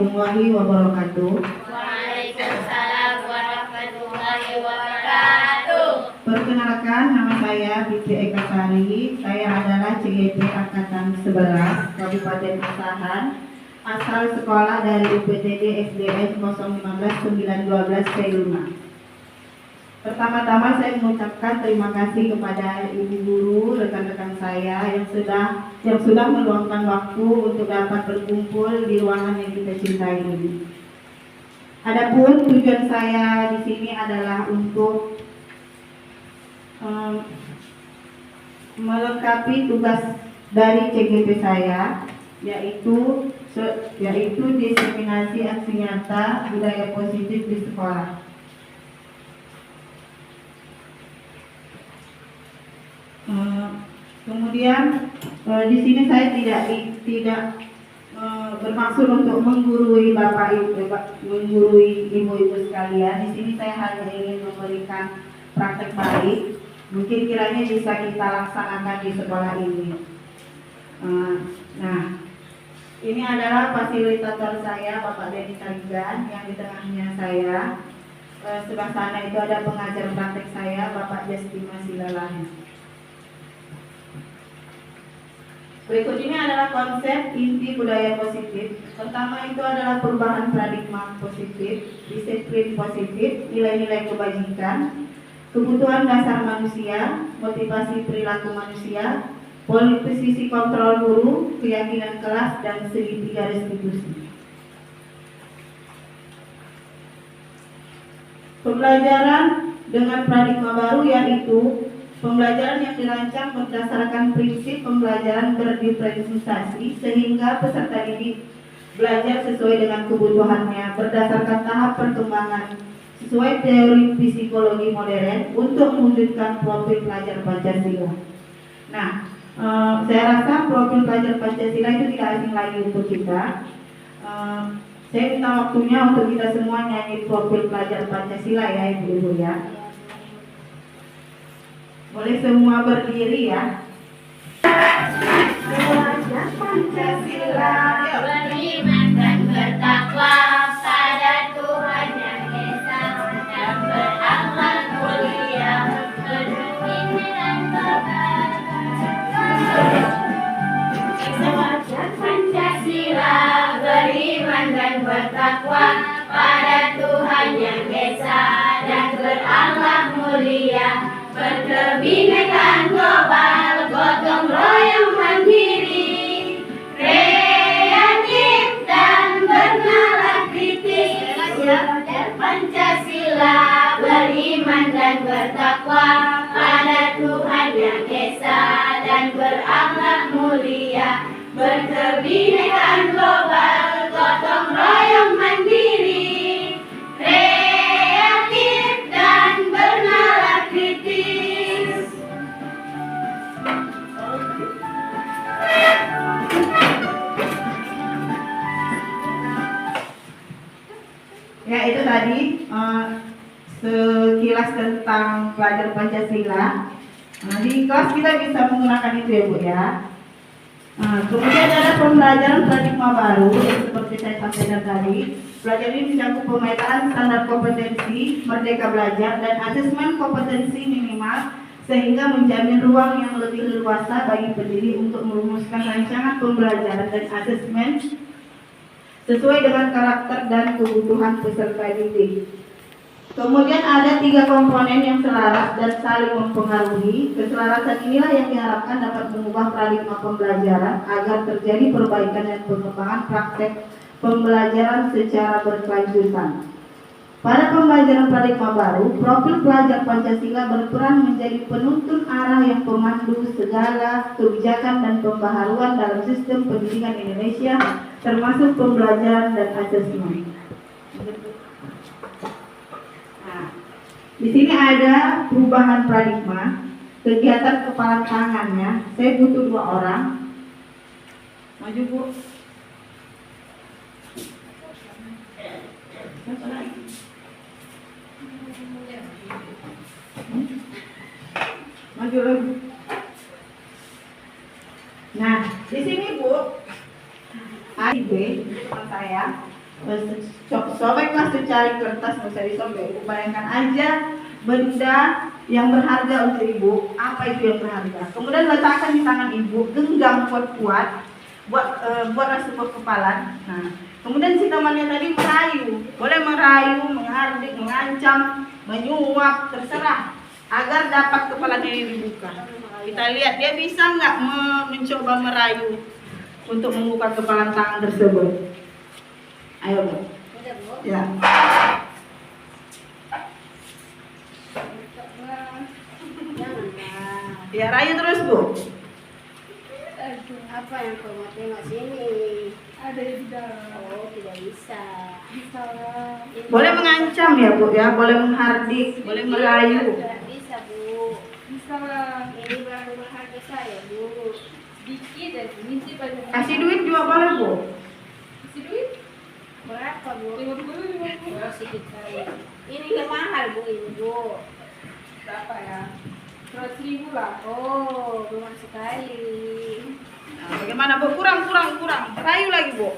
warahmatullahi wabarakatuh. Waalaikumsalam warahmatullahi wabarakatuh. Perkenalkan, nama saya Fitri Eka Sari. Saya adalah CGP Angkatan 11 Kabupaten Asahan, asal sekolah dari UPTD SDN 015 912 Seluma. Pertama-tama saya mengucapkan terima kasih kepada ibu guru, rekan-rekan saya yang sudah meluangkan waktu untuk dapat berkumpul di ruangan yang kita cintai ini. Adapun tujuan saya di sini adalah untuk melengkapi tugas dari CGP saya, yaitu diseminasi aksi nyata budaya positif di sekolah. Kemudian di sini saya tidak bermaksud untuk menggurui ibu-ibu sekalian. Di sini saya hanya ingin memberikan praktek baik, mungkin kiranya bisa kita laksanakan di sekolah ini. Nah, ini adalah fasilitator saya, Bapak Denny Tarigan, yang di tengahnya saya. Sebelah sana itu ada pengajar praktek saya, Bapak Justina Silalahi. Berikut ini adalah konsep inti budaya positif. Pertama itu adalah perubahan paradigma positif, disiplin positif, nilai-nilai kebajikan, kebutuhan dasar manusia, motivasi perilaku manusia, posisi kontrol guru, keyakinan kelas, dan segitiga restitusi. Pembelajaran dengan paradigma baru yaitu pembelajaran yang dirancang berdasarkan prinsip pembelajaran berdiferensiasi sehingga peserta didik belajar sesuai dengan kebutuhannya berdasarkan tahap perkembangan sesuai teori psikologi modern untuk mewujudkan profil pelajar Pancasila. Nah, saya rasa profil pelajar Pancasila itu tidak asing lagi untuk kita. Saya minta waktunya untuk kita semua nyanyi profil pelajar Pancasila ya ibu-ibu ya. Boleh semua berdiri ya. Pelajar Pancasila beriman dan bertakwa pada Tuhan Yang Esa dan berakhlak mulia, berdiri dan Pelajar Pancasila beriman dan bertakwa pada Tuhan Yang Esa dan berakhlak mulia, berkebinekaan global, gotong royong mandiri, kreatif dan bernalar kritis. Pelajar Pancasila beriman dan bertakwa pada Tuhan Yang Esa dan berakhlak mulia, berkebinekaan global, gotong royong mandiri, kreatif dan bernalar kritis. Ya, itu tadi sekilas tentang pelajar Pancasila. Di kelas kita bisa menggunakan itu ya Bu ya. Kemudian ada pembelajaran paradigma baru seperti saya sampaikan tadi. Pelajaran ini mencakup pemetaan standar kompetensi, merdeka belajar, dan asesmen kompetensi minimal sehingga menjamin ruang yang lebih leluasa bagi pendidik untuk merumuskan rancangan pembelajaran dan asesmen sesuai dengan karakter dan kebutuhan peserta didik. Kemudian ada 3 komponen yang selaras dan saling mempengaruhi. Keselarasan inilah yang diharapkan dapat mengubah paradigma pembelajaran agar terjadi perbaikan dan pengembangan praktek pembelajaran secara berkelanjutan. Pada pembelajaran paradigma baru, profil pelajar Pancasila berperan menjadi penuntun arah yang pemandu segala kebijakan dan pembaharuan dalam sistem pendidikan Indonesia, termasuk pembelajaran dan asesmen. Di sini ada perubahan paradigma, kegiatan kepala tangannya. Saya butuh 2 orang. Maju Bu. Maju lagi. Nah, di sini Bu, A, B, teman saya. Sobeklah secari kertas, nggak usah disobek. Bayangkan aja benda yang berharga untuk ibu, apa itu yang berharga. Kemudian letakkan di tangan ibu, genggam kuat-kuat, buatlah sebuah kepalan. Nah, kemudian si temannya tadi merayu, boleh merayu, menghardik, mengancam, menyuap, terserah, agar dapat kepalanya ini dibuka. Kita lihat dia bisa nggak mencoba merayu untuk membuka kepalan tangan tersebut. Ayo Bu. Ya. Ya, rayu terus Bu. Apa yang kau mau tengok sini? Ada di dalam. Oh, tidak bisa. Bisa lah. Boleh mengancam ya Bu ya, boleh menghardik, boleh merayu. Tidak bisa, Bu. Bisa lah. Ini barang berharga saya, Bu. Sedikit aja. Ngintip aja. Kasih duit juga boleh Bu. Kasih duit. Berapa, Bu? 50. Oh, sedikit kali. Ini nggak mahal, Bu, ini, Bu. Berapa ya? 100.000 lah. Oh, cuma sekali. Nah, bagaimana Bu? Kurang. Rayu lagi Bu.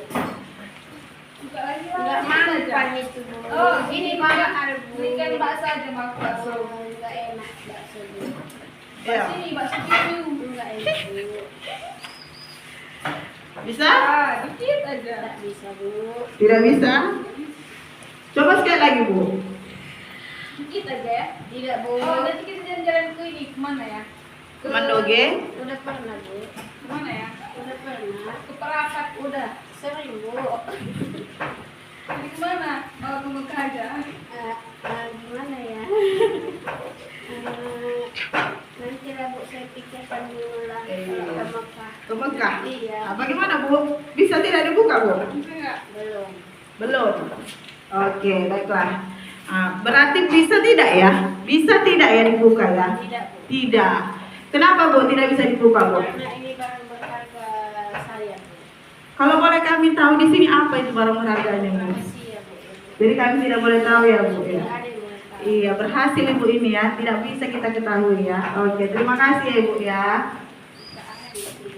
Buka lagi lah. Enggak mampan itu, Bu. Oh, ini ini mahal, Bu. Berikan bakso aja, bakso. Oh, enggak enak bakso, Bu. Ya. Sini bakso itu. Enggak enak, Bu. Bisa? Ah, dikit aja. Enggak bisa, Bu. Tidak bisa? Coba sekali lagi Bu. Dikit aja ya. Tidak, Bu. Oh, nanti kita jalan-jalan ke ini kemana ya? Ke Mandoge. Udah pernah, Bu. Kemana ya? Udah pernah. Ke Perapat. Udah sering, Bu. Jadi kemana? Mau ke Mekah aja. Gimana ya? Nanti lah, Bu, saya pikirkan dulu lah kalau ke Mekah. Ke Mekah. Iya. Nah, bagaimana Bu? Bisa tidak dibuka Bu? Bisa nggak? Belum. Belum. Oke, baiklah. Berarti bisa tidak ya? Bisa tidak ya dibuka ya? Tidak, Bu. Tidak. Kenapa Bu tidak bisa dibuka Bu? Karena ini barang berharga saya, Bu. Kalau boleh kami tahu di sini apa itu barang berharganya Bu? Rahasia, Bu. Jadi kami tidak boleh tahu ya Bu ya. Tidak ada yang boleh tahu. Iya, berhasil Ibu ini ya. Tidak bisa kita ketahui ya. Oke, terima kasih ya Ibu ya. Tidak ada di sini.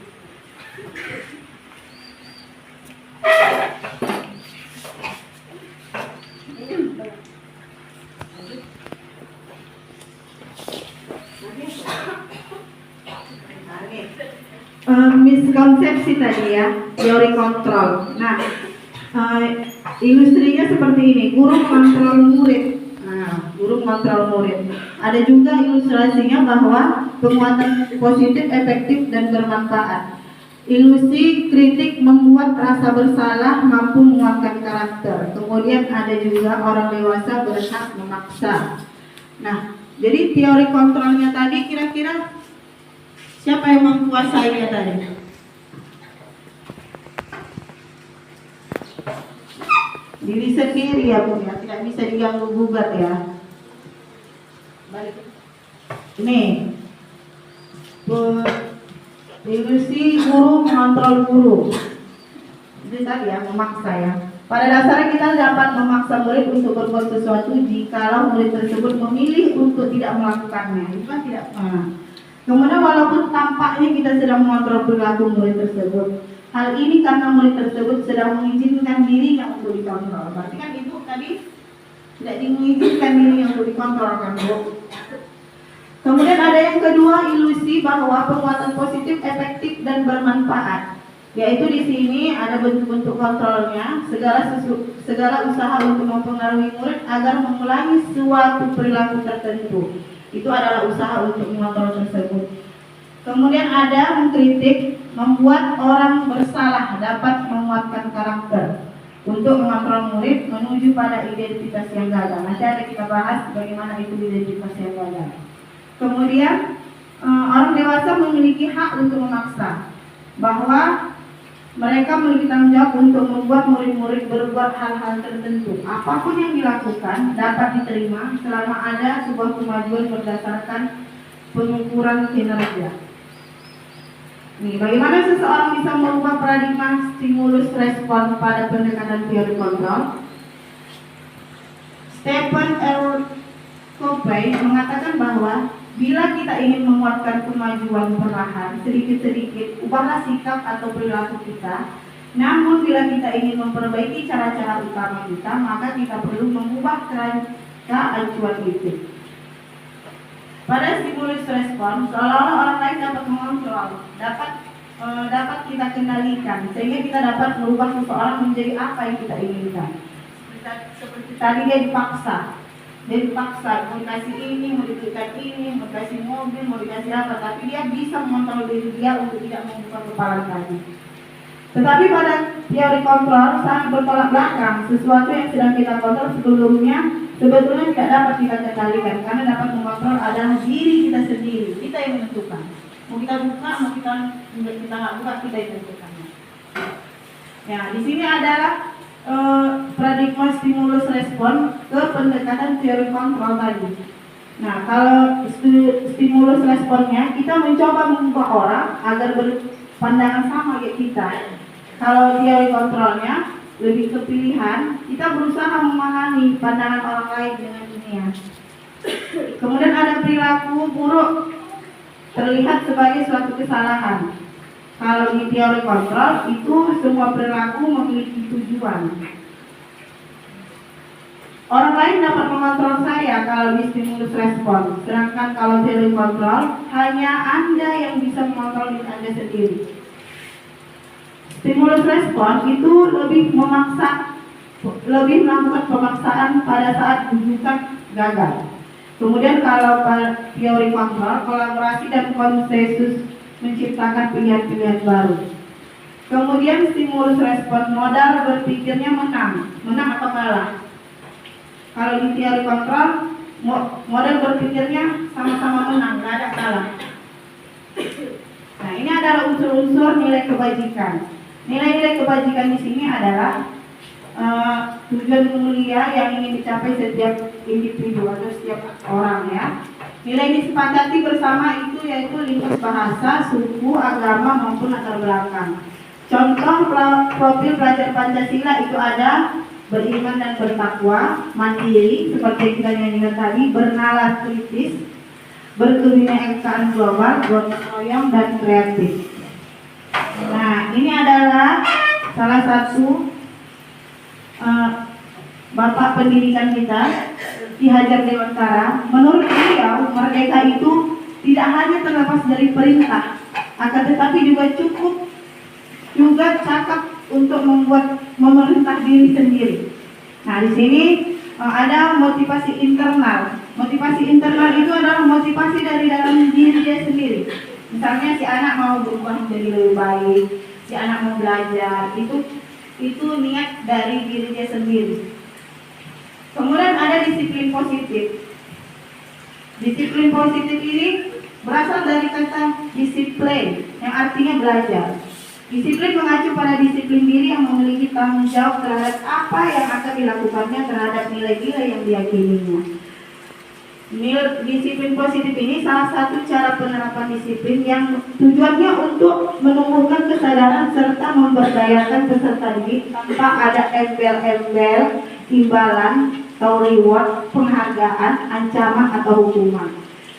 Miskonsepsi tadi ya, teori kontrol. Nah, ilustrinya seperti ini, guru kontrol murid. Nah, guru kontrol murid. Ada juga ilustrasinya bahwa penguatan positif, efektif, dan bermanfaat. Ilusi kritik membuat rasa bersalah, mampu menguatkan karakter. Kemudian ada juga orang dewasa berhak memaksa. Nah, jadi teori kontrolnya tadi kira-kira siapa yang menguasainya tadi? Diri sendiri ya Bu ya, tidak bisa diganggu gugat ya. Balik. Ini ilusi guru mengontrol guru. Itu tadi ya, memaksa ya. Pada dasarnya kita dapat memaksa murid untuk berbuat sesuatu jikalau murid tersebut memilih untuk tidak melakukannya. Itu kan tidak. Kemudian walaupun tampaknya kita sedang mengontrol perilaku murid tersebut, hal ini karena murid tersebut sedang mengizinkan dirinya untuk dikontrol. Berarti kan ibu tadi tidak mengizinkan dirinya untuk dikontrol kan Bu? Kemudian ada yang kedua, ilusi bahwa penguatan positif, efektif, dan bermanfaat. Yaitu di sini ada bentuk-bentuk kontrolnya, segala usaha untuk mempengaruhi murid agar mengulangi suatu perilaku tertentu. Itu adalah usaha untuk mengontrol tersebut. Kemudian ada mengkritik, membuat orang bersalah, dapat menguatkan karakter untuk mengontrol murid menuju pada identitas yang gagal. Nanti ada kita bahas bagaimana itu identitas yang gagal. Kemudian orang dewasa memiliki hak untuk memaksa, bahwa mereka memiliki tanggung jawab untuk membuat murid-murid berbuat hal-hal tertentu. Apapun yang dilakukan dapat diterima selama ada sebuah kemajuan berdasarkan pengukuran kinerja. Nih, bagaimana seseorang bisa merubah paradigma stimulus respon pada pendekatan teori kontrol? Stephen R. Covey mengatakan bahwa bila kita ingin menguatkan kemajuan perlahan, sedikit-sedikit ubahlah sikap atau perilaku kita Namun bila kita ingin memperbaiki cara-cara utama kita, maka kita perlu mengubah kerangka acuan itu. Pada stimulus respon, seolah-olah orang lain dapat mengontrol, dapat kita kendalikan, sehingga kita dapat merubah seseorang menjadi apa yang kita inginkan. Seperti tadi dia dipaksa, mau dikasih ini, mau diberikan ini, mau dikasih mobil, mau dikasih apa, tapi dia bisa mengontrol diri dia untuk tidak membuka kepala tadi. Tetapi pada teori kontrol sangat bertolak belakang. Sesuatu yang sedang kita kontrol sebetulnya tidak dapat kita kendalikan, karena dapat mengontrol adalah diri kita sendiri. Kita yang menentukan. Mau kita buka, mau kita nggak buka, kita yang menentukan. Ya, di sini adalah paradigma stimulus respon ke pendekatan teori kontrol tadi. Nah, kalau stimulus responnya, kita mencoba mengubah orang agar berpandangan sama kayak kita. Kalau teori kontrolnya lebih ke pilihan, kita berusaha memahami pandangan orang lain dengan dunia. Kemudian ada perilaku buruk terlihat sebagai suatu kesalahan. Kalau di teori kontrol itu semua perilaku memiliki tujuan. Orang lain dapat mengontrol saya kalau di stimulus respon, sedangkan kalau teori kontrol hanya Anda yang bisa mengontrol diri Anda sendiri. Stimulus respon itu lebih melakukan pemaksaan pada saat rujukan gagal. Kemudian kalau teori kontrol, kolaborasi dan konsensus menciptakan pilihan-pilihan baru. Kemudian stimulus respon, modal berpikirnya menang atau kalah. Kalau di teori kontrol, modal berpikirnya sama-sama menang, nggak ada kalah. Nah, ini adalah unsur-unsur nilai kebajikan. Nilai-nilai kebajikan di sini adalah tujuan mulia yang ingin dicapai setiap individu atau setiap orang, ya. Nilai disepakati bersama itu yaitu lintas bahasa, suku, agama maupun latar belakang. Contoh profil pelajar Pancasila itu ada beriman dan bertakwa, mandiri seperti yang kita nyanyikan tadi, bernalar kritis, berkebinekaan global, gotong royong dan kreatif. Nah, ini adalah salah satu Bapak pendidikan kita, Ki Hajar Dewantara. Menurut beliau, merdeka itu tidak hanya terlepas dari perintah, akan tetapi juga cakap untuk membuat memerintah diri sendiri. Nah, di sini ada motivasi internal. Motivasi internal itu adalah motivasi dari dalam diri dia sendiri. Misalnya si anak mau berubah menjadi lebih baik, si anak mau belajar, itu niat dari diri dia sendiri. Kemudian ada disiplin positif. Disiplin positif ini berasal dari kata disiplin yang artinya belajar. Disiplin mengacu pada disiplin diri yang memiliki tanggung jawab terhadap apa yang akan dilakukannya terhadap nilai-nilai yang diyakininya. Disiplin positif ini salah satu cara penerapan disiplin yang tujuannya untuk menumbuhkan kesadaran serta memberdayakan peserta didik tanpa ada embel-embel, imbalan atau reward, penghargaan, ancaman atau hukuman.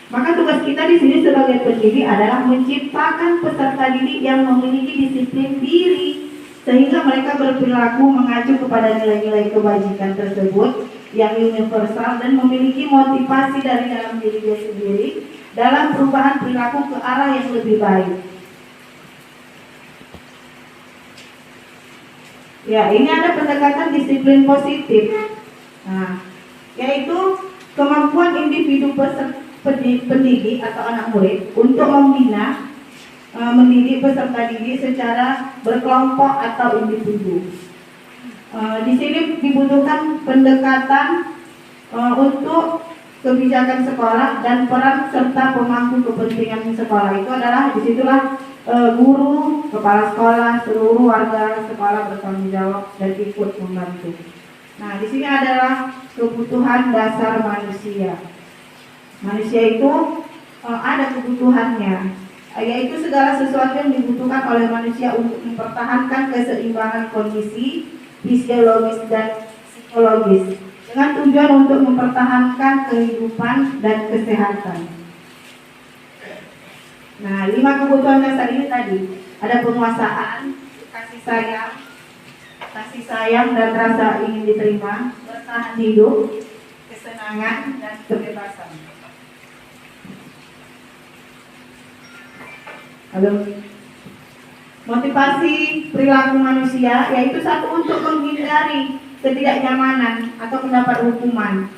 Maka tugas kita di sini sebagai pendidik adalah menciptakan peserta didik yang memiliki disiplin diri sehingga mereka berperilaku mengacu kepada nilai-nilai kebajikan tersebut yang universal dan memiliki motivasi dari dalam diri dia sendiri dalam perubahan perilaku ke arah yang lebih baik. Ya, ini ada pendekatan disiplin positif. Nah, yaitu kemampuan individu pendidik atau anak murid untuk membina, mendidik peserta didik secara berkelompok atau individu. Di sini dibutuhkan pendekatan untuk kebijakan sekolah dan peran serta pemangku kepentingan sekolah. Itu adalah disitulah guru, kepala sekolah, seluruh warga sekolah bertanggung jawab dan ikut membantu. Nah, di sini adalah kebutuhan dasar manusia. Manusia itu ada kebutuhannya, yaitu segala sesuatu yang dibutuhkan oleh manusia untuk mempertahankan keseimbangan kondisi fisiologis dan psikologis dengan tujuan untuk mempertahankan kehidupan dan kesehatan. Nah, 5 kebutuhan dasar ini tadi ada penguasaan, kasih sayang, kasih sayang dan rasa ingin diterima, bertahan hidup, kesenangan dan kebebasan. Halo. Motivasi perilaku manusia yaitu satu, untuk menghindari ketidaknyamanan atau mendapat hukuman.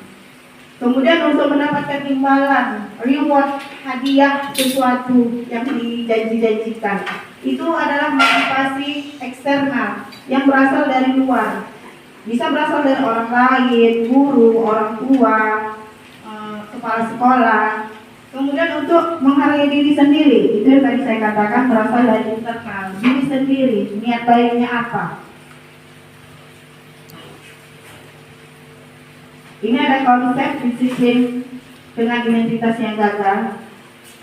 Kemudian untuk mendapatkan imbalan, reward, hadiah sesuatu yang dijanji-janjikan. Itu adalah motivasi eksternal yang berasal dari luar. Bisa berasal dari orang lain, guru, orang tua, kepala sekolah. Kemudian untuk menghargai diri sendiri, itu yang tadi saya katakan berasal dari internal, diri sendiri, niat baiknya apa. Ini ada konsep disiplin dengan identitas yang gagal,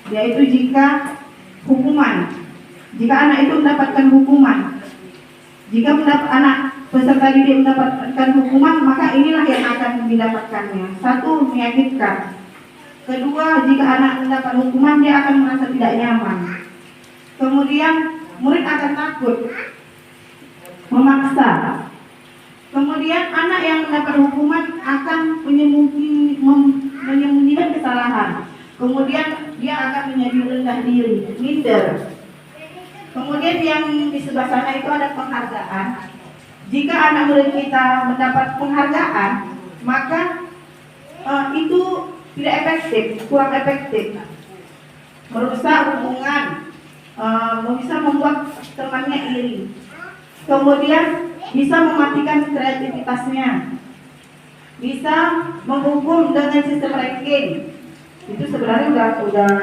yaitu jika anak itu mendapatkan hukuman, jika anak peserta didik mendapatkan hukuman, maka inilah yang akan didapatkannya. Satu, menyakitkan. Kedua, jika anak mendapat hukuman, dia akan merasa tidak nyaman. Kemudian murid akan takut, memaksa. Kemudian anak yang mendapat hukuman akan menyembunyikan kesalahan. Kemudian dia akan menjadi rendah diri, minder. Kemudian yang di sebelah sana itu ada penghargaan. Jika anak murid kita mendapat penghargaan, maka itu tidak efektif, kurang efektif, merusak hubungan, bisa membuat temannya iri. Kemudian bisa mematikan kreativitasnya, bisa menghukum dengan sistem ranking. Itu sebenarnya udah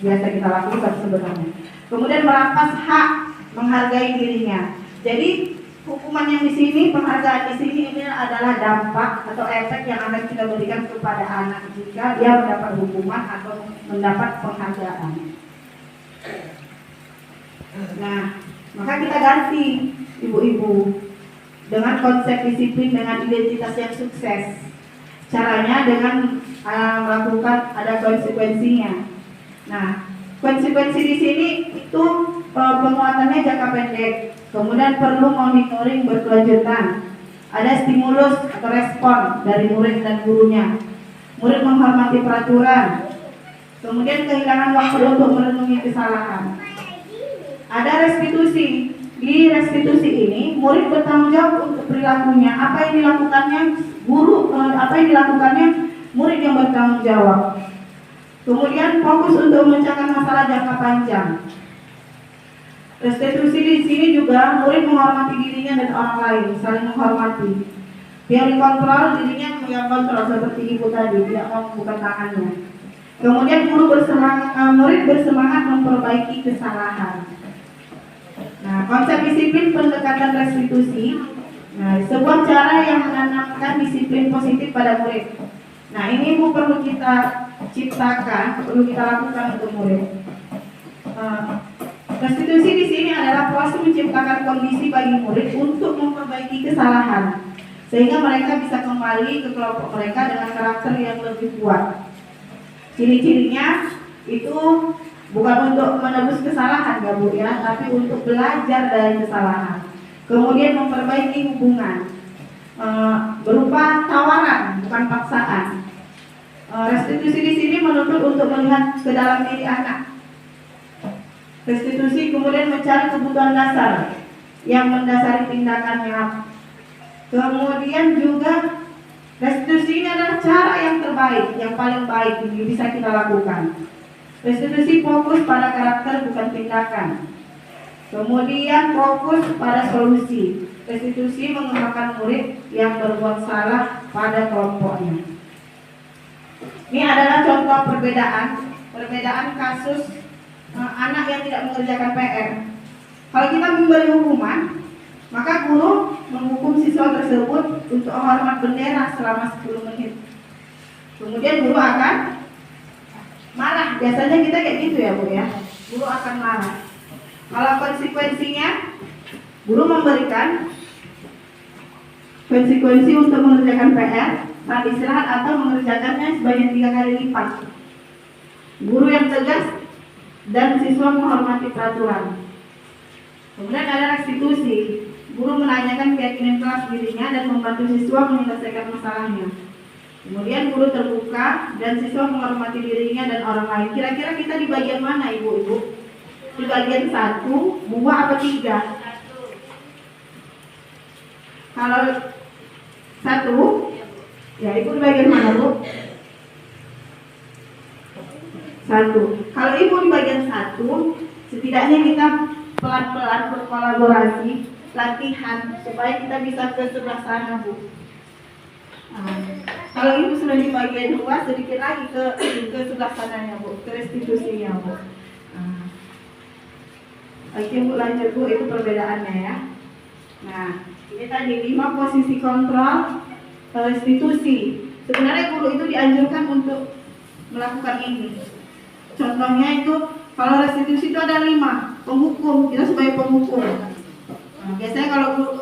biasa kita lakukan sebenarnya. Kemudian merampas hak menghargai dirinya. Jadi hukuman yang di sini, penghargaan di sini ini adalah dampak atau efek yang akan kita berikan kepada anak jika dia mendapat hukuman atau mendapat penghargaan. Nah, maka kita ganti ibu-ibu dengan konsep disiplin dengan identitas yang sukses. Caranya dengan melakukan ada konsekuensinya. Nah, konsekuensi di sini itu penguatannya jangka pendek. Kemudian perlu monitoring berkelanjutan. Ada stimulus atau respon dari murid dan gurunya. Murid menghormati peraturan. Kemudian kehilangan waktu untuk merenungi kesalahan. Ada restitusi. Di restitusi ini murid bertanggung jawab untuk perilakunya. Apa yang dilakukannya guru, apa yang dilakukannya murid yang bertanggung jawab. Kemudian fokus untuk memecahkan masalah jangka panjang. Restitusi di sini juga murid menghormati dirinya dan orang lain, saling menghormati. Teori kontrol, dirinya yang kontrol seperti ibu tadi, tidak mau membuka tangannya. Kemudian murid bersemangat memperbaiki kesalahan. Nah, konsep disiplin pendekatan restitusi. Nah, sebuah cara yang menanamkan disiplin positif pada murid. Nah, ini perlu kita ciptakan, perlu kita lakukan untuk murid. Restitusi di sini adalah proses menciptakan kondisi bagi murid untuk memperbaiki kesalahan, sehingga mereka bisa kembali ke kelompok mereka dengan karakter yang lebih kuat. Ciri-cirinya itu bukan untuk menebus kesalahan ya Bu ya, tapi untuk belajar dari kesalahan. Kemudian memperbaiki hubungan berupa tawaran, bukan paksaan. Restitusi di sini menuntut untuk melihat ke dalam diri anak. Restitusi kemudian mencari kebutuhan dasar yang mendasari tindakannya. Kemudian juga restitusi ini adalah cara yang terbaik, yang paling baik yang bisa kita lakukan. Restitusi fokus pada karakter bukan tindakan. Kemudian fokus pada solusi. Restitusi mengembangkan murid yang berbuat salah pada kelompoknya. Ini adalah contoh perbedaan kasus anak yang tidak mengerjakan PR. Kalau kita memberi hukuman, maka guru menghukum siswa tersebut untuk hormat bendera selama 10 menit. Kemudian guru akan marah. Biasanya kita kayak gitu ya Bu ya. Guru akan marah. Kalau konsekuensinya, guru memberikan konsekuensi untuk mengerjakan PR saat istirahat atau mengerjakannya sebanyak 3 kali lipat. Guru yang tegas dan siswa menghormati peraturan. Kemudian ada restitusi. Guru menanyakan keyakinan kelas dirinya dan membantu siswa menyelesaikan masalahnya. Kemudian guru terbuka dan siswa menghormati dirinya dan orang lain. Kira-kira kita di bagian mana ibu-ibu? Di bagian 1, 2 apa 3? Kalau 1, ya ibu di bagian mana bu? 1. Kalau ibu di bagian 1, setidaknya kita pelan-pelan berkolaborasi, latihan supaya kita bisa ke sebelah sana bu. Kalau ibu sudah di bagian 2, sedikit lagi ke sebelah sananya bu, ke restitusinya bu. Oke bu, lanjut bu, itu perbedaannya ya. Nah, ini tadi 5 posisi kontrol restitusi. Sebenarnya guru itu dianjurkan untuk melakukan ini. Contohnya itu kalau restitusi itu ada 5, penghukum, kita sebagai penghukum. Nah, biasanya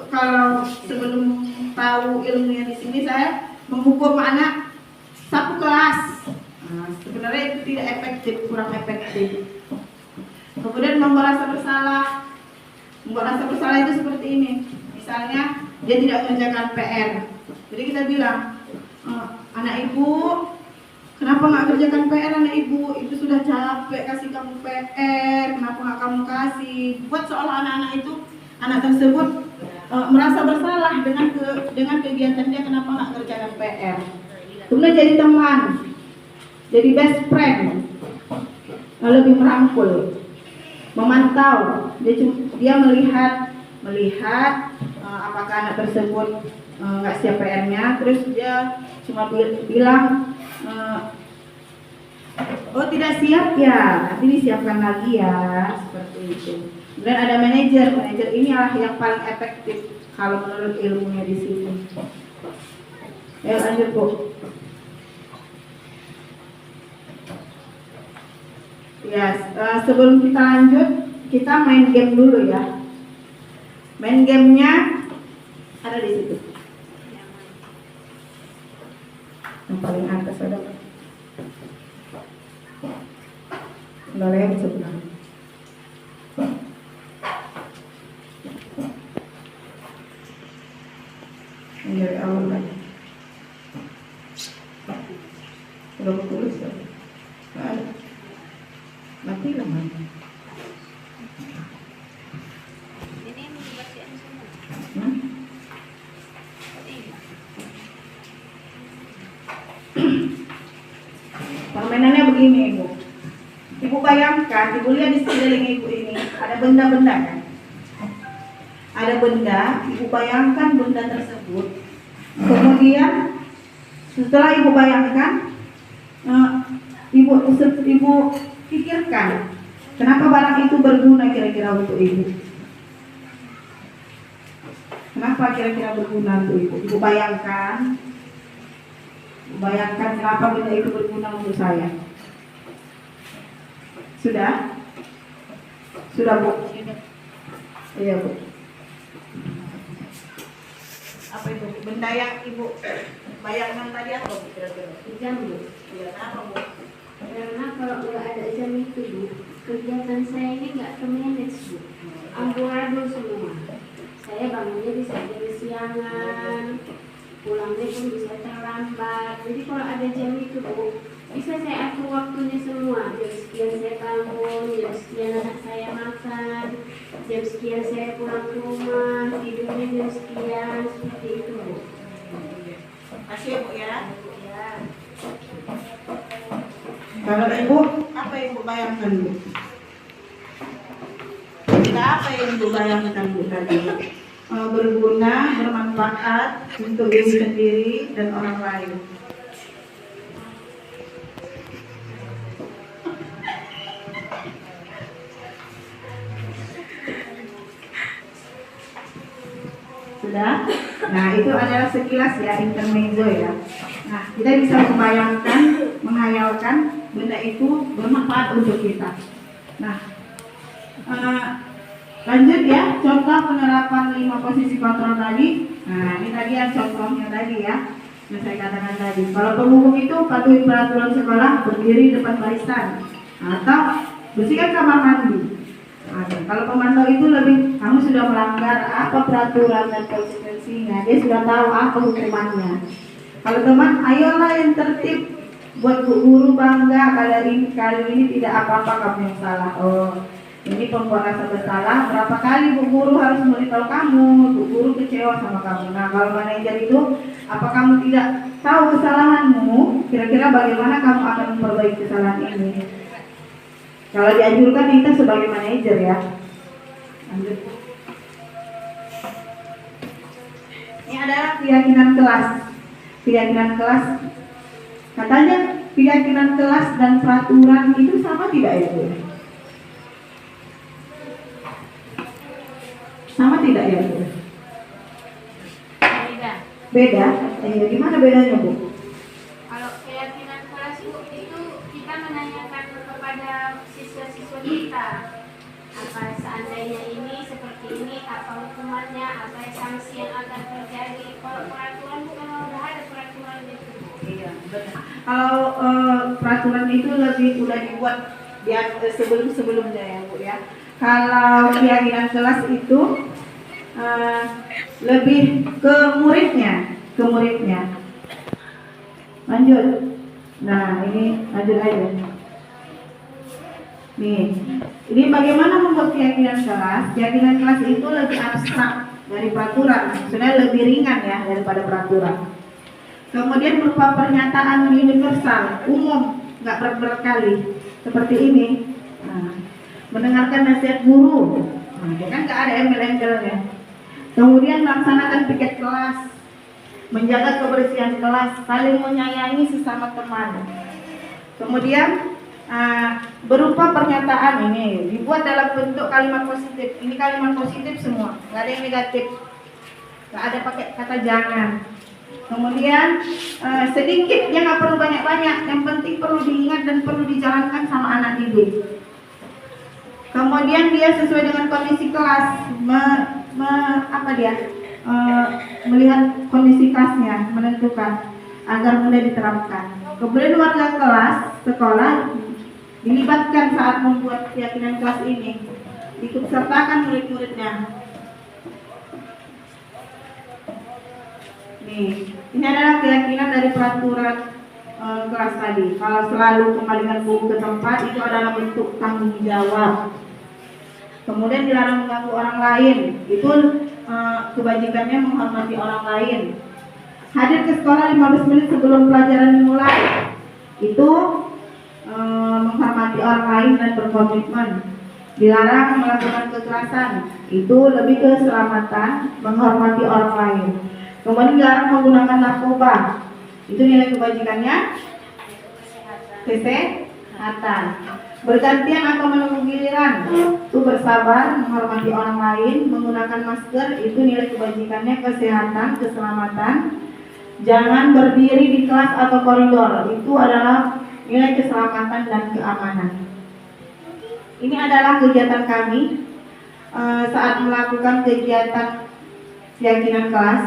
kalau sebelum tahu ilmunya di sini saya menghukum anak satu kelas. Nah, sebenarnya itu tidak efektif, kurang efektif. Kemudian membuat rasa bersalah. Membuat rasa bersalah itu seperti ini. Misalnya dia tidak mengerjakan PR. Jadi kita bilang, anak ibu, kenapa nggak kerjakan PR anak ibu? Ibu sudah capek kasih kamu PR. Kenapa nggak kamu kasih? Buat seolah anak tersebut merasa bersalah dengan kegiatan dia. Kenapa nggak kerjakan PR? Kemudian jadi teman, jadi best friend, lebih merangkul. Memantau, dia melihat apakah anak tersebut nggak siap PR-nya, terus dia cuma bilang oh tidak siap ya, nanti disiapkan lagi ya, seperti itu. Kemudian ada manajer ini adalah yang paling efektif kalau menurut ilmunya di sini. Ya lanjut bu. Ya, sebelum kita lanjut, kita main game dulu ya. Main gamenya ada di situ. Yang paling atas ada. Boleh di sebelah. Ini dari awal lagi. Udah tulis ya? Nggak ada. Mati lah mana? Ini membacakan semua. Permainannya begini ibu. Ibu bayangkan, ibu lihat di sekeliling ibu ini ada benda-benda kan? Ada benda, ibu bayangkan benda tersebut. Kemudian setelah ibu bayangkan, ibu pikirkan kenapa barang itu berguna kira-kira untuk ibu. Kenapa kira-kira berguna untuk ibu? Ibu bayangkan kenapa benda itu berguna untuk saya. Sudah? Sudah bu? Iya bu. Apa itu? Benda yang ibu bayangkan tadi apa bu kira-kira? Jam bu. Iya, kenapa bu? Karena kalau nggak ada jam itu bu, kegiatan saya ini nggak ke-manage bu, amburadul semua. Saya bangunnya bisa jam siangan, pulangnya pun bisa terlambat. Jadi kalau ada jam itu bu, bisa saya atur waktunya semua. Jam sekian saya bangun, jam sekian anak saya makan, jam sekian saya pulang ke rumah, tidurnya jam sekian, seperti itu bu. Kasih bu ya. Ya. Kalau ibu, apa yang ibu bayangkan bu? Apa yang ibu bayangkan bu tadi? Berguna, bermanfaat untuk diri sendiri dan orang lain. Sudah? Nah itu adalah sekilas ya, intermezzo ya. Nah kita bisa membayangkan, menghayalkan benda itu bermanfaat untuk kita. Nah lanjut ya, contoh penerapan 5 posisi kontrol tadi. Nah ini tadi yang contohnya tadi ya, yang saya katakan tadi. Kalau penghukum itu patuhi peraturan sekolah, berdiri depan barisan, atau bersihkan kamar mandi. Nah, kalau pemantau itu lebih, kamu sudah melanggar apa peraturan dan konsekuensinya, dia sudah tahu apa hukumannya. Kalau teman, ayolah yang tertib, buat bu guru bangga, kali ini tidak apa-apa kamu yang salah. Oh, ini pembuat rasa bersalah, berapa kali bu guru harus memberitahu kamu, bu guru kecewa sama kamu. Nah, kalau manajer itu, apa kamu tidak tahu kesalahanmu, kira-kira bagaimana kamu akan memperbaiki kesalahan ini? Kalau dianjurkan kita sebagai manajer ya. Lanjut. Ini adalah keyakinan kelas. Keyakinan kelas. Katanya keyakinan kelas dan peraturan itu sama tidak ya, Bu? Sama tidak ya, Bu? Beda. Beda? Gimana bedanya, Bu? Kalau keyakinan kelas Bu, itu kita menanyakan kepada siswa-siswa kita, apa seandainya ini seperti ini, apa hukumannya, apa sanksi yang akan terjadi. Kalau peraturan Bu, memang udah ada peraturan itu Bu. Iya, benar. Kalau peraturan itu lebih udah dibuat sebelum-sebelumnya ya, Bu ya. Kalau keyakinan kelas itu lebih ke muridnya. Lanjut. Nah, ini lanjut aja. Nih, ini bagaimana membuat keyakinan kelas? Keyakinan kelas itu lebih abstrak dari peraturan, sebenarnya lebih ringan ya daripada peraturan. Kemudian berupa pernyataan universal, umum, nggak berat-berat kali, seperti ini. Nah, mendengarkan nasihat guru, nah, kan nggak ada embel-embelnya. Kemudian melaksanakan piket kelas, menjaga kebersihan kelas, saling menyayangi sesama teman. Kemudian berupa pernyataan ini dibuat dalam bentuk kalimat positif. Ini kalimat positif semua, nggak ada yang negatif, nggak ada pakai kata jangan. Kemudian sedikit, dia nggak perlu banyak-banyak, yang penting perlu diingat dan perlu dijalankan sama anak didik. Kemudian dia sesuai dengan kondisi kelas, melihat kondisi kelasnya, menentukan agar mudah diterapkan. Kemudian warga kelas, sekolah dilibatkan saat membuat keyakinan kelas ini, ikut sertakan murid-muridnya. Nih, ini adalah keyakinan dari peraturan kelas tadi. Kalau selalu kembalikan buku ke tempat, itu adalah bentuk tanggung jawab. Kemudian dilarang mengganggu orang lain, itu kebajikannya menghormati orang lain. Hadir ke sekolah 15 menit sebelum pelajaran dimulai, itu menghormati orang lain dan berkomitmen. Dilarang melakukan kekerasan, itu lebih ke keselamatan, menghormati orang lain. Kemudian dilarang menggunakan narkoba, itu nilai kebajikannya kesehatan. Bergantian atau menunggu giliran, itu bersabar, menghormati orang lain, menggunakan masker, itu nilai kebajikannya kesehatan, keselamatan. Jangan berdiri di kelas atau koridor, itu adalah nilai keselamatan dan keamanan. Ini adalah kegiatan kami saat melakukan kegiatan keyakinan kelas.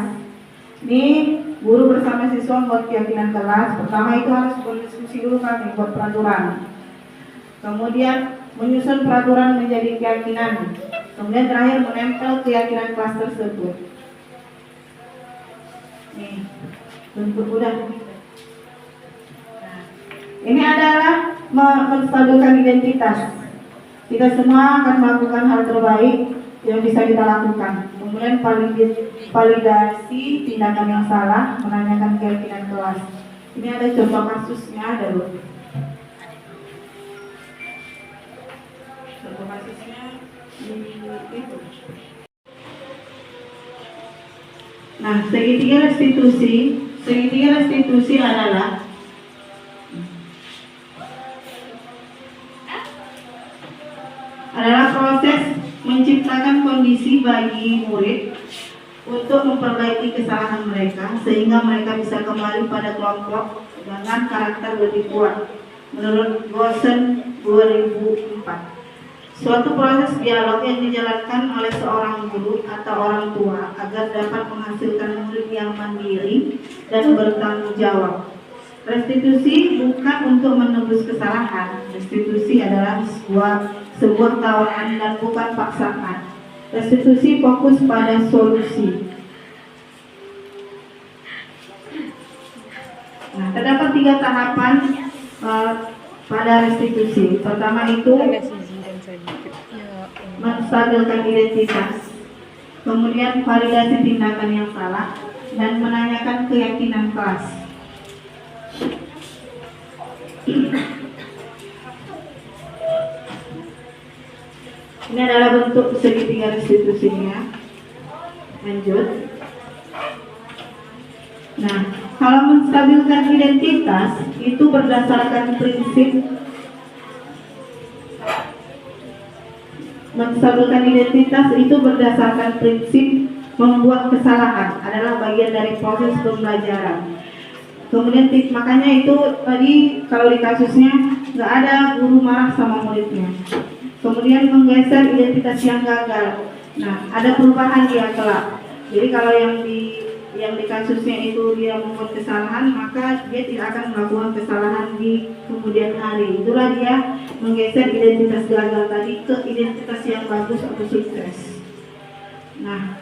Ini guru bersama siswa membuat keyakinan kelas. Pertama itu harus berdiskusi dulu kami buat peraturan. Kemudian menyusun peraturan menjadi keyakinan. Kemudian terakhir menempel keyakinan kelas tersebut. Nih, bentuk udah. Nah, ini adalah menstabilkan identitas. Kita semua akan melakukan hal terbaik yang bisa kita lakukan. Kemudian validasi tindakan yang salah, menanyakan keyakinan kelas. Ini ada contoh kasusnya, ada loh. Contoh kasusnya itu. Nah, segitiga restitusi adalah proses menciptakan kondisi bagi murid untuk memperbaiki kesalahan mereka sehingga mereka bisa kembali pada kelompok dengan karakter lebih kuat. Menurut Gosen 2004, suatu proses dialog yang dijalankan oleh seorang guru atau orang tua agar dapat menghasilkan murid yang mandiri dan bertanggung jawab. Restitusi bukan untuk menebus kesalahan. Restitusi adalah sebuah tawaran dan bukan paksaan. Restitusi fokus pada solusi. Nah, terdapat 3 tahapan pada restitusi. Pertama itu menstabilkan identitas, kemudian validasi tindakan yang salah, dan menanyakan keyakinan kelas. Ini adalah bentuk segitiga restitusinya. Lanjut. Nah, kalau menstabilkan identitas itu berdasarkan prinsip membuat kesalahan adalah bagian dari proses pembelajaran. Kemudian makanya itu tadi kalau di kasusnya nggak ada guru marah sama muridnya. Kemudian menggeser identitas yang gagal. Nah, ada perubahan dia kelak. Jadi kalau yang di kasusnya itu dia membuat kesalahan, maka dia tidak akan melakukan kesalahan di kemudian hari. Itulah dia menggeser identitas gagal tadi ke identitas yang bagus atau sukses. Nah,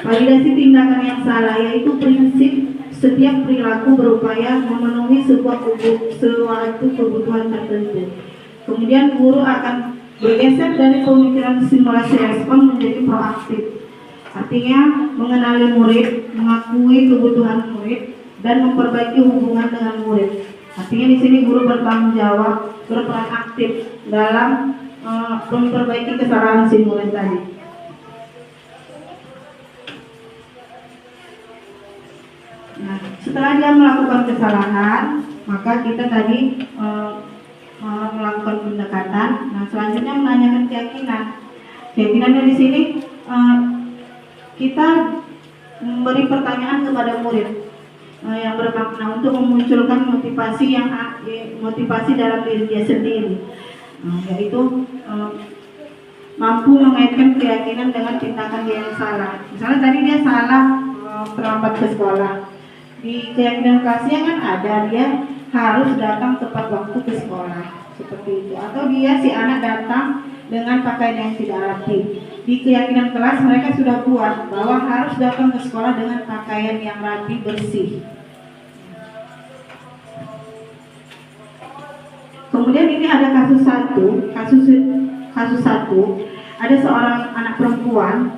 validasi tindakan yang salah yaitu prinsip setiap perilaku berupaya memenuhi suatu kebutuhan tertentu. Kemudian guru akan bergeser dari pemikiran simulasi respon menjadi proaktif. Artinya mengenali murid, mengakui kebutuhan murid, dan memperbaiki hubungan dengan murid. Artinya di sini guru bertanggung jawab, berperan aktif dalam memperbaiki kesalahan si murid tadi. Nah, setelah dia melakukan kesalahan, maka kita tadi melakukan pendekatan. Nah, selanjutnya menanyakan keyakinan. Keyakinannya di sini kita memberi pertanyaan kepada murid yang bermakna untuk memunculkan motivasi dalam diri dia sendiri, yaitu mampu mengaitkan keyakinan dengan tindakan dia yang salah. Misalnya tadi dia salah terlambat ke sekolah. Di keyakinan kelasnya kan ada dia harus datang tepat waktu ke sekolah, seperti itu. Atau dia si anak datang dengan pakaian yang tidak rapi. Di keyakinan kelas mereka sudah buat bahwa harus datang ke sekolah dengan pakaian yang rapi, bersih. Kemudian ini ada kasus satu, ada seorang anak perempuan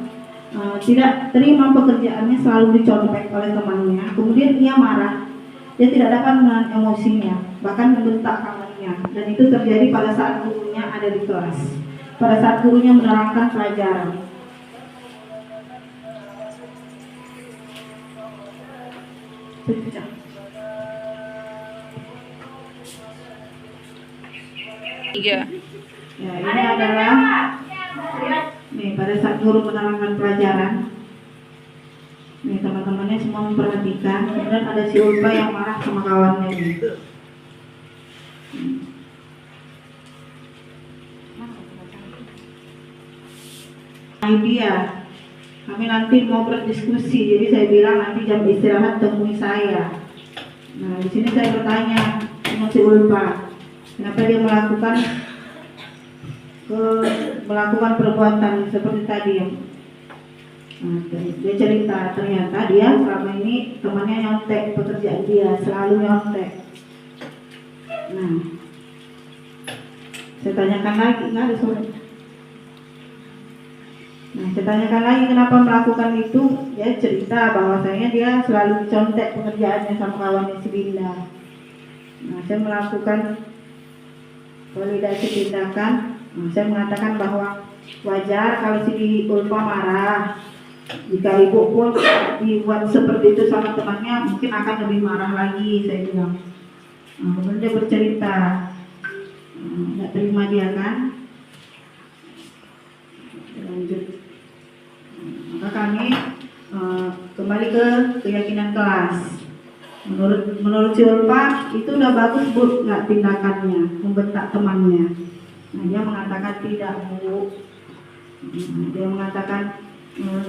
tidak terima pekerjaannya, selalu dicontek oleh temannya. Kemudian ia marah, dia tidak dapat menahan emosinya, bahkan membentak kawannya. Dan itu terjadi pada saat gurunya ada di kelas, pada saat gurunya menerangkan pelajaran. Iya. Ya, ini adalah pada saat guru menerangkan pelajaran. Nih teman-temannya semua memperhatikan. Kemudian ada si Ulfa yang marah sama kawannya ini. Dia, kami nanti mau berdiskusi. Jadi saya bilang nanti jam istirahat temui saya. Nah, di sini saya bertanya sama si Ulfa, kenapa dia melakukan perbuatan seperti tadi. Nah, dia cerita ternyata dia selama ini temannya nyontek pekerjaan dia, selalu nyontek. Nah, saya tanyakan lagi, nggak ada suara. Nah, saya tanyakan lagi kenapa melakukan itu. Dia cerita bahwasanya dia selalu contek pekerjaannya sama kawannya si Binda. Nah, saya melakukan validasi tindakan. Nah, saya mengatakan bahwa wajar kalau si Ulfa marah. Jika ibu pun dibuat seperti itu sama temannya, mungkin akan lebih marah lagi, saya bilang. Nah, kemudian dia bercerita, nggak terima dia kan. Lanjut. Maka kami kembali ke keyakinan kelas. Menurut si Ulfa itu udah bagus bu, nggak tindakannya membentak temannya. Nah, dia mengatakan tidak bu. Dia mengatakan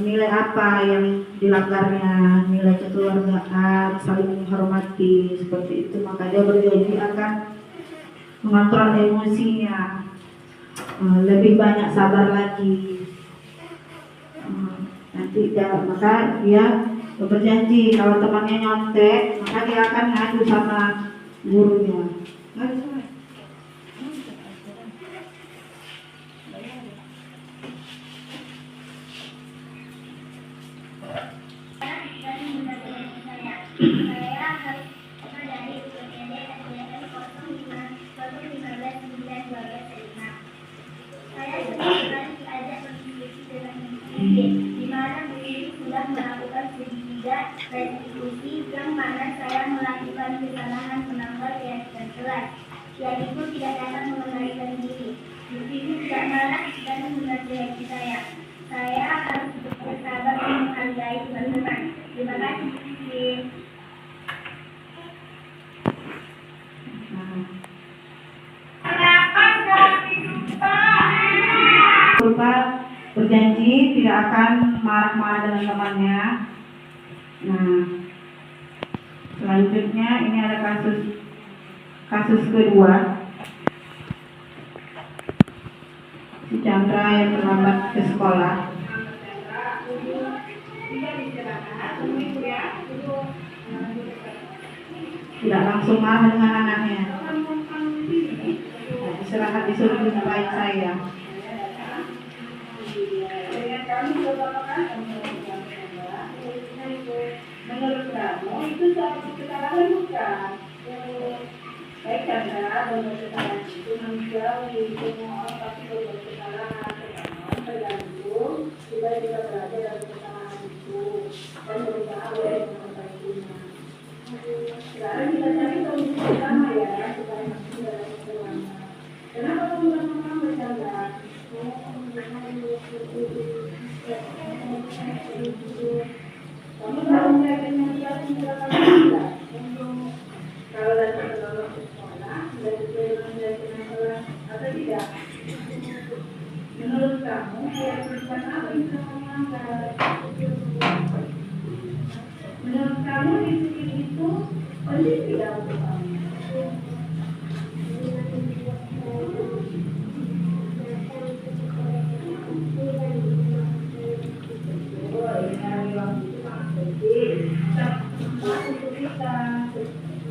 nilai apa yang dilanggarnya, nilai kekeluargaan, saling menghormati, seperti itu. Maka dia berjanji akan mengontrol emosinya, lebih banyak sabar lagi. Nanti maka dia berjanji kalau temannya nyontek, maka dia akan ngadu sama gurunya. Ngadu sama. Di mana beliau sudah melakukan sedikit restitusi yang mana saya melakukan kesalahan menambah keyakinan kelas, yaitu tidak dapat mengendalikan diri. Beliau tidak marah dan menasihati saya. Saya harus bersabar dan menghargai teman-teman. Terima kasih. Purba berjanji tidak akan marah-marah dengan temannya. Nah, selanjutnya ini ada kasus kedua, si Chandra yang terlambat ke sekolah. Tidak langsung marah dengan anaknya. Nah, istirahat disuruh jumpai saya. Menurut kamu itu suatu kesalahan bukan? Baik Chandra, berbuat kesalahan itu manusiawi, semua orang pasti berbuat kesalahan. Tergantung kita juga belajar dari kesalahan itu dan berusaha untuk memperbaikinya. Sekarang kita cari solusi bersama ya, supaya masih dalam kesalahan. Kenapa kamu sama bercanda? Kamu tahu melihatkan yang tidak? Kalau datang ke sekolah, sudah sesuai dengan melihatkan kelas atau tidak? Menurut kamu, kewajiban apa yang kamu melanggar? Menurut kamu disiplin itu penting tidak untuk kamu?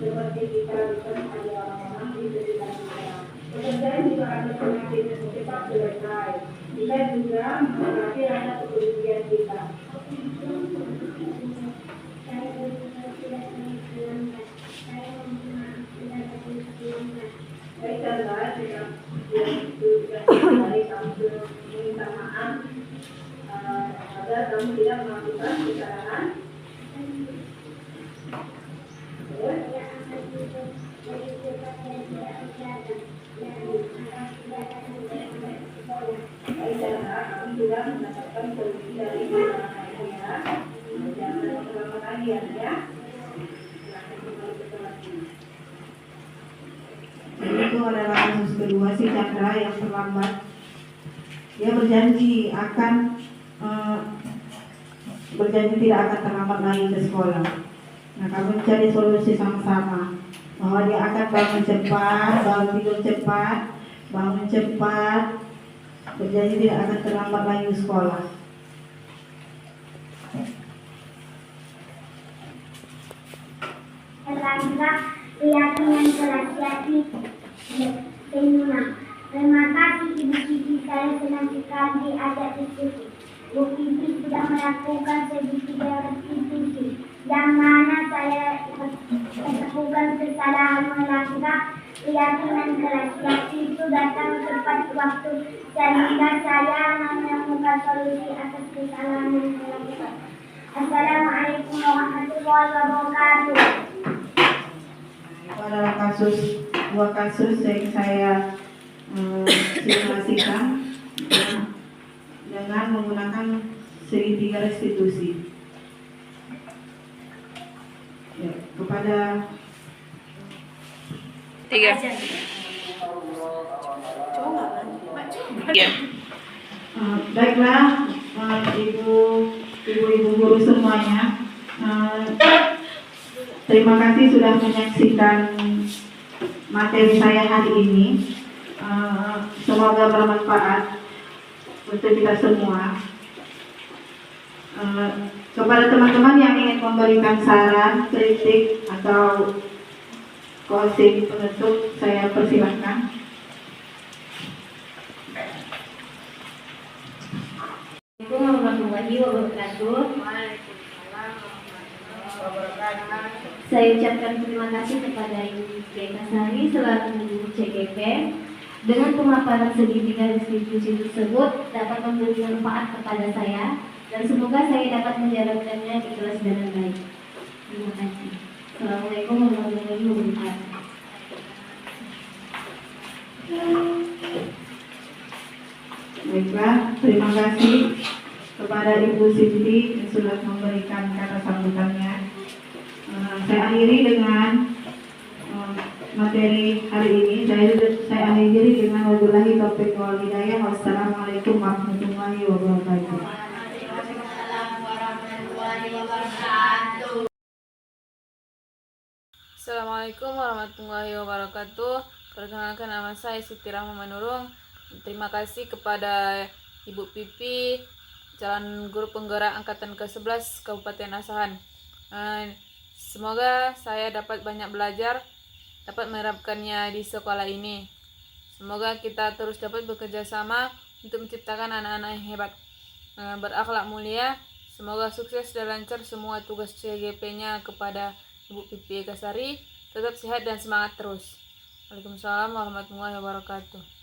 Seperti kita bisa ada orang-orang di sekitar kita. Pekerjaan juga ada penyakit yang cepat selesai. Kita juga menghadapi rasa kepedulian kita. Baik Chandra, jika kamu meminta maaf agar kamu tidak melakukan kesalahan. Kami sudah mendapatkan solusi dari kesalahan ya. Jangan terlambat lagi ya. Itu adalah kasus kedua si Chandra yang terlambat. Dia berjanji tidak akan terlambat lagi ke sekolah. Nah, kami cari solusi sama-sama bahwa dia akan bangun cepat, bangun tidur cepat, bangun cepat, berjanji tidak akan terlambat lagi ke sekolah. Selanjutnya keyakinan kelas jati Benuna. Terima kasih Ibu Kiki, saya senang sekali diajak diskusi. Bu Kiki sudah melakukan sedikit restitusi yang mana saya melakukan kesalahan melanggar keyakinan kelas jati itu datang tepat waktu sehingga saya menemukan solusi atas kesalahan yang saya lakukan. Assalamualaikum warahmatullahi wabarakatuh. Itu adalah dua kasus yang saya simulasikan dengan menggunakan segitiga restitusi. Ya, kepada Tiga. Iya. baiklah, ibu-ibu guru semuanya. Terima kasih sudah menyaksikan materi saya hari ini. Semoga bermanfaat untuk kita semua. Kepada teman-teman yang ingin memberikan saran, kritik, atau closing penutup, saya persilahkan. Assalamualaikum warahmatullahi wabarakatuh. Saya ucapkan terima kasih kepada Ibu Kasari selaku CGP. Dengan pemaparan segitiga institusi tersebut dapat memberi manfaat kepada saya dan semoga saya dapat menjalankannya ikhlas dan baik. Terima kasih. Assalamualaikum warahmatullahi wabarakatuh. Baiklah, terima kasih kepada Ibu Siti yang sudah memberikan kata sambutannya. Saya akhiri dengan materi hari ini. Saya akhiri dengan wabillahi taufiq wal hidayah. Wassalamualaikum warahmatullahi wabarakatuh. Assalamualaikum warahmatullahi wabarakatuh. Perkenalkan, nama saya Siti Rahma Manurung. Terima kasih kepada Ibu Pipi, calon guru penggerak angkatan ke-11 Kabupaten Asahan. Semoga saya dapat banyak belajar, dapat menerapkannya di sekolah ini. Semoga kita terus dapat bekerja sama untuk menciptakan anak-anak yang hebat, berakhlak mulia. Semoga sukses dan lancar semua tugas CGP-nya. Kepada Ibu Pipi Kasari, tetap sehat dan semangat terus. Waalaikumsalam warahmatullahi wabarakatuh.